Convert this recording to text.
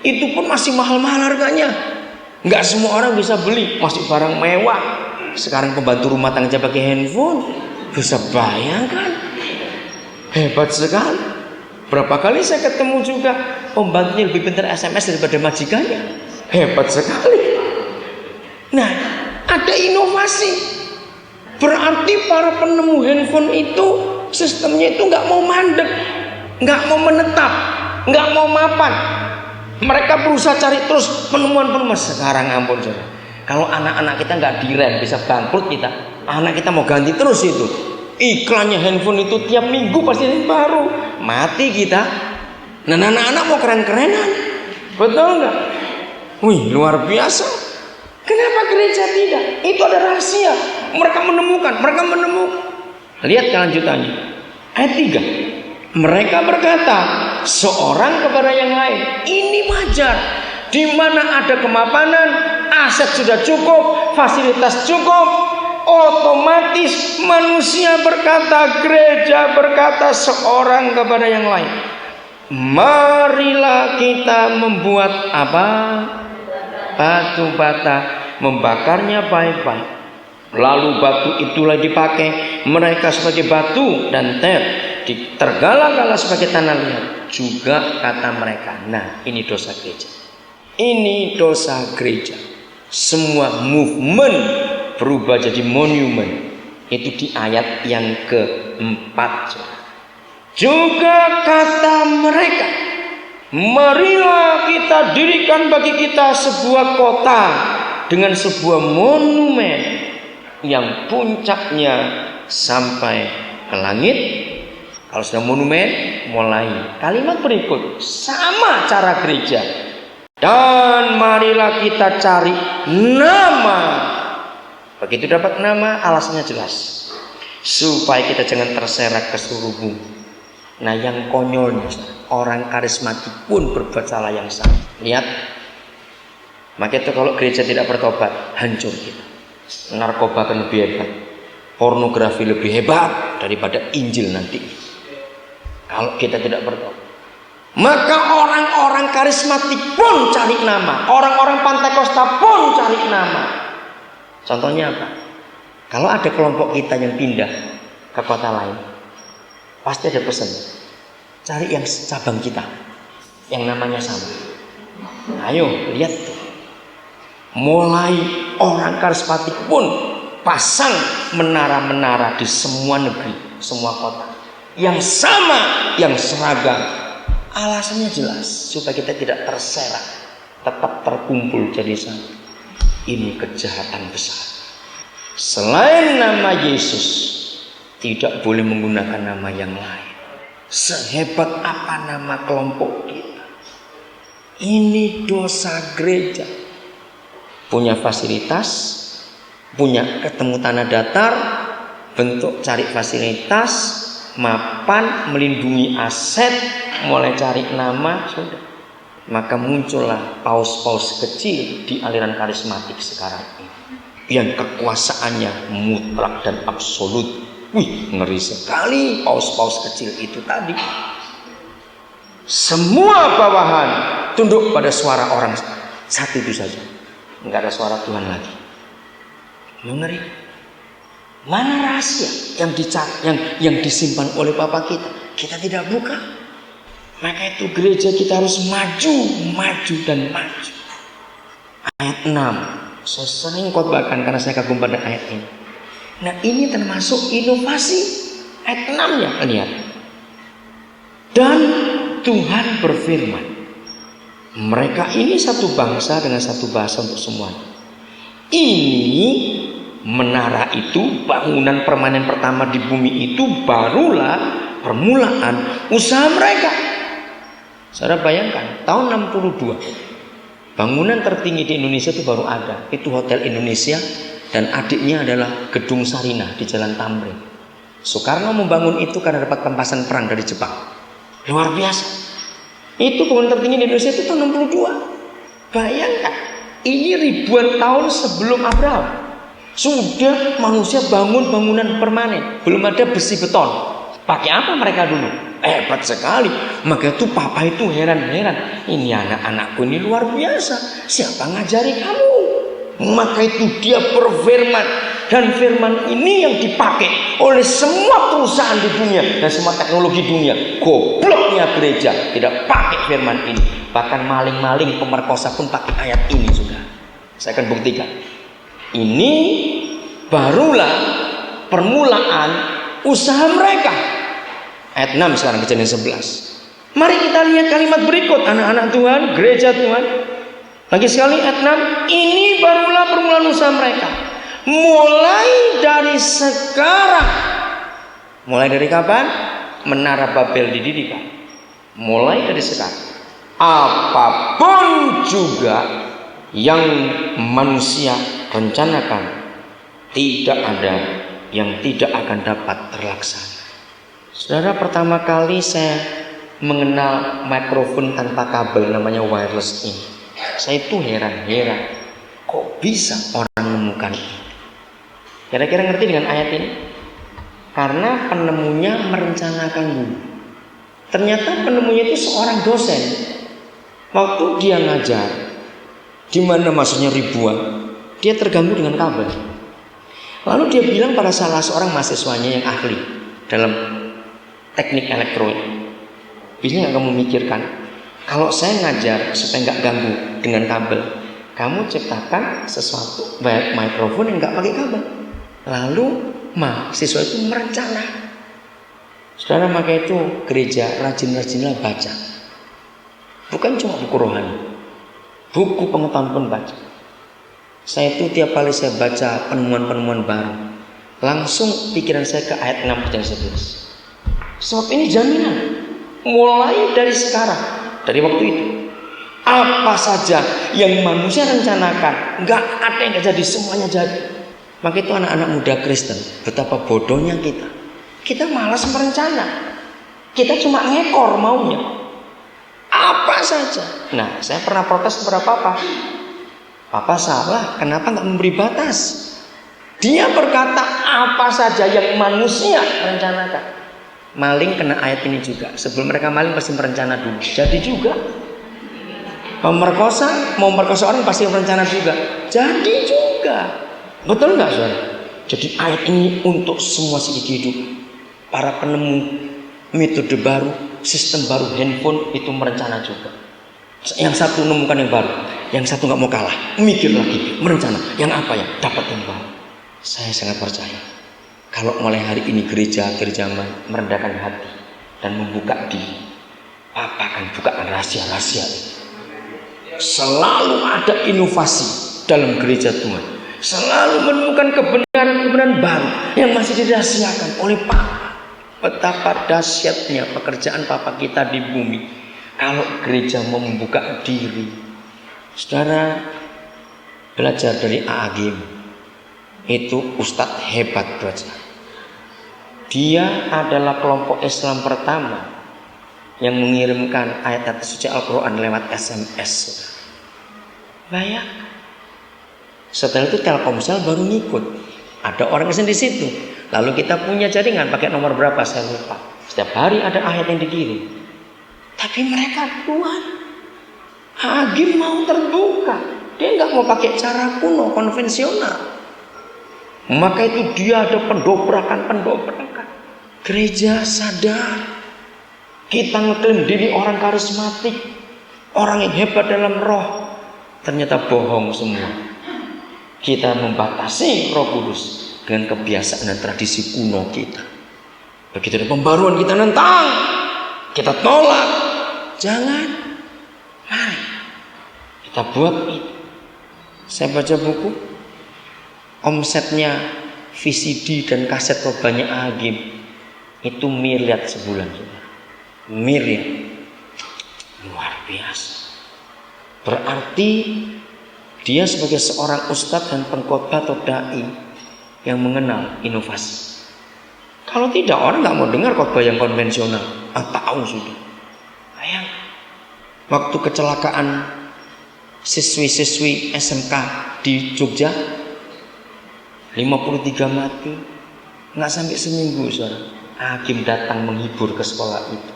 Itu pun masih mahal-mahal harganya. Nggak semua orang bisa beli, masih barang mewah. Sekarang pembantu rumah tangga aja pakai handphone. Bisa bayangkan, hebat sekali. Berapa kali saya ketemu juga pembantunya lebih pintar SMS daripada majikannya. Hebat sekali. Nah, ada inovasi. Berarti para penemu handphone itu sistemnya itu nggak mau mandek, nggak mau menetap, nggak mau mapan. Mereka berusaha cari terus penemuan-penemuan. Sekarang ampun saudara, kalau anak-anak kita nggak direm bisa bangkrut kita. Anak kita mau ganti terus itu. Iklannya handphone itu tiap minggu pasti yang baru. Mati kita. Nah, anak-anak mau keren-kerenan, betul nggak? Wih, luar biasa. Kenapa gereja tidak? Itu ada rahasia. Mereka menemukan. Lihat kelanjutannya. Ayat 3. Mereka berkata, seorang kepada yang lain, ini wajar. Di mana ada kemapanan, aset sudah cukup, fasilitas cukup, otomatis manusia berkata, gereja berkata seorang kepada yang lain, marilah kita membuat apa? Batu bata, membakarnya baik-baik. Lalu batu itulah dipakai mereka sebagai batu dan tergala-gala sebagai tanah liat juga kata mereka. Nah, ini dosa gereja. Ini dosa gereja. Semua movement berubah jadi monumen. Itu di ayat yang keempat. Juga kata mereka, marilah kita dirikan bagi kita sebuah kota dengan sebuah monumen yang puncaknya sampai ke langit. Kalau sudah monumen, mulai kalimat berikut sama cara gereja. Dan marilah kita cari nama. Begitu dapat nama, alasannya jelas, supaya kita jangan terserak ke seluruh bumi. Nah, yang konyolnya, orang karismatik pun berbuat salah yang sama. Lihat, maka itu kalau gereja tidak bertobat, hancur kita. Narkoba akan lebih hebat, pornografi lebih hebat daripada Injil nanti. Kalau kita tidak bertobat, maka orang-orang karismatik pun cari nama, orang-orang Pantekosta pun cari nama. Contohnya apa? Kalau ada kelompok kita yang pindah ke kota lain, pasti ada pesan, cari yang cabang kita, yang namanya sama. Ayo lihat tuh. Mulai orang karismatik pun pasang menara-menara di semua negeri, semua kota, yang sama, yang seragam. Alasannya jelas, supaya kita tidak terserak, tetap terkumpul jadi satu. Ini kejahatan besar. Selain nama Yesus, tidak boleh menggunakan nama yang lain. Sehebat apa nama kelompok kita, ini dosa gereja. Punya fasilitas, punya ketemu tanah datar, bentuk cari fasilitas, mapan, melindungi aset, mulai cari nama, sudah. Maka muncullah paus-paus kecil di aliran karismatik sekarang ini, yang kekuasaannya mutlak dan absolut. Wih, ngeri sekali paus-paus kecil itu tadi. Semua bawahan tunduk pada suara orang satu itu saja. Enggak ada suara Tuhan lagi. Mengeri. Mana rahasia yang disimpan oleh Bapa kita? Kita tidak buka. Maka itu gereja kita harus maju dan maju. Ayat 6. Saya sering khotbahkan karena saya kagum pada ayat ini. Nah, ini termasuk inovasi. Ayat 6-nya, lihat. Dan Tuhan berfirman, mereka ini satu bangsa dengan satu bahasa untuk semuanya. Ini menara itu, bangunan permanen pertama di bumi itu barulah permulaan usaha mereka. Saudara bayangkan, tahun 62 bangunan tertinggi di Indonesia itu baru ada. Itu Hotel Indonesia dan adiknya adalah Gedung Sarinah di Jalan Tamrin. Soekarno membangun itu karena dapat tempasan perang dari Jepang. Luar biasa. Itu bangunan tertinggi di Indonesia itu tahun 62. Bayangkan, ini ribuan tahun sebelum Abraham. Sudah manusia bangun bangunan permanen. Belum ada besi beton. Pakai apa mereka dulu? hebat sekali. Maka itu papa itu heran-heran. Ini anak-anakku ini luar biasa. Siapa ngajari kamu? Maka itu dia berfirman. Dan firman ini yang dipakai oleh semua perusahaan di dunia dan semua teknologi dunia. Gobloknya gereja tidak pakai firman ini. Bahkan maling-maling pemerkosa pun pakai ayat ini sudah. Saya akan buktikan. Ini barulah permulaan usaha mereka. Ayat 6 sekarang, Kejadian 11. Mari kita lihat kalimat berikut, anak-anak Tuhan, gereja Tuhan. Lagi sekali ayat 6. Ini barulah permulaan usaha mereka. Mulai dari sekarang. Mulai dari kapan? Menara Babel didirikan. Mulai dari sekarang. Apapun juga yang manusia rencanakan, tidak ada yang tidak akan dapat terlaksana. Saudara, pertama kali saya mengenal mikrofon tanpa kabel namanya wireless ini, saya itu heran-heran. Kok bisa orang menemukan ini? Kira-kira ngerti dengan ayat ini? Karena penemunya merencanakan dulu. Ternyata penemunya itu seorang dosen. Waktu dia ngajar, di mana maksudnya ribuan, dia terganggu dengan kabel. Lalu dia bilang pada salah seorang mahasiswanya yang ahli dalam teknik elektronik, bisa nggak kamu mikirkan, kalau saya ngajar supaya nggak ganggu dengan kabel, kamu ciptakan sesuatu mikrofon yang nggak pakai kabel. Lalu mahasiswa itu merencana. Saudara, maka itu gereja rajin-rajinlah baca. Bukan cuma buku rohani, buku pengetahuan pun baca. Saya itu tiap kali saya baca penemuan-penemuan baru, langsung pikiran saya ke ayat 6 dan 11. Sebab ini jaminan. Mulai dari sekarang, dari waktu itu, apa saja yang manusia rencanakan, nggak ada yang nggak jadi, semuanya jadi. Maka itu anak-anak muda Kristen, betapa bodohnya kita. Kita malas merencana. Kita cuma ngekor maunya. Apa saja. Nah, saya pernah protes kepada Papa. Papa salah, kenapa nggak memberi batas? Dia berkata apa saja yang manusia rencanakan. Maling kena ayat ini juga. Sebelum mereka maling pasti merencana dulu. Jadi juga. Pemerkosa mau memperkosa orang pasti merencana juga. Jadi juga. Betul nggak, saudara? Jadi ayat ini untuk semua segi kehidupan. Para penemu metode baru, sistem baru handphone itu merencana juga. Yang satu menemukan yang baru, yang satu nggak mau kalah, mikir lagi, merencana. Yang apa ya? Dapat yang baru. Saya sangat percaya. Kalau mulai hari ini gereja merendahkan hati dan membuka diri, Papa akan bukakan rahasia-rahasia. Selalu ada inovasi dalam gereja Tuhan. Selalu menemukan kebenaran-kebenaran baru yang masih dirahasiakan oleh Papa. Betapa dahsyatnya pekerjaan Papa kita di bumi. Kalau gereja mau membuka diri. Saudara, belajar dari Agim. Itu ustadz hebat belajar. Dia adalah kelompok Islam pertama yang mengirimkan ayat-ayat suci Al-Quran lewat SMS. Bayangkan. Setelah itu Telkomsel baru ngikut. Ada orang di situ. Lalu kita punya jaringan pakai nomor berapa saya lupa. Setiap hari ada ayat yang dikirim. Tapi mereka Tuhan, Agim mau terbuka. Dia nggak mau pakai cara kuno konvensional. Maka itu dia ada pendobrakan. Gereja sadar. Kita ngeklaim diri orang karismatik, orang yang hebat dalam roh. Ternyata bohong semua. Kita membatasi Roh Kudus dengan kebiasaan dan tradisi kuno kita. Begitu ada pembaruan kita nentang, kita tolak. Jangan. Mari kita buat itu. Saya baca buku, omsetnya VCD dan kaset robannya Agim itu miliar sebulan. Miliar. Luar biasa. Berarti dia sebagai seorang ustadz dan pengkhotbah atau dai yang mengenal inovasi. Kalau tidak, orang nggak mau dengar khotbah yang konvensional. Tahu sudah. Bayang, waktu kecelakaan siswi-siswi SMK di Jogja, 53 mati, nggak sampai seminggu, saudara. Hakim datang menghibur ke sekolah itu.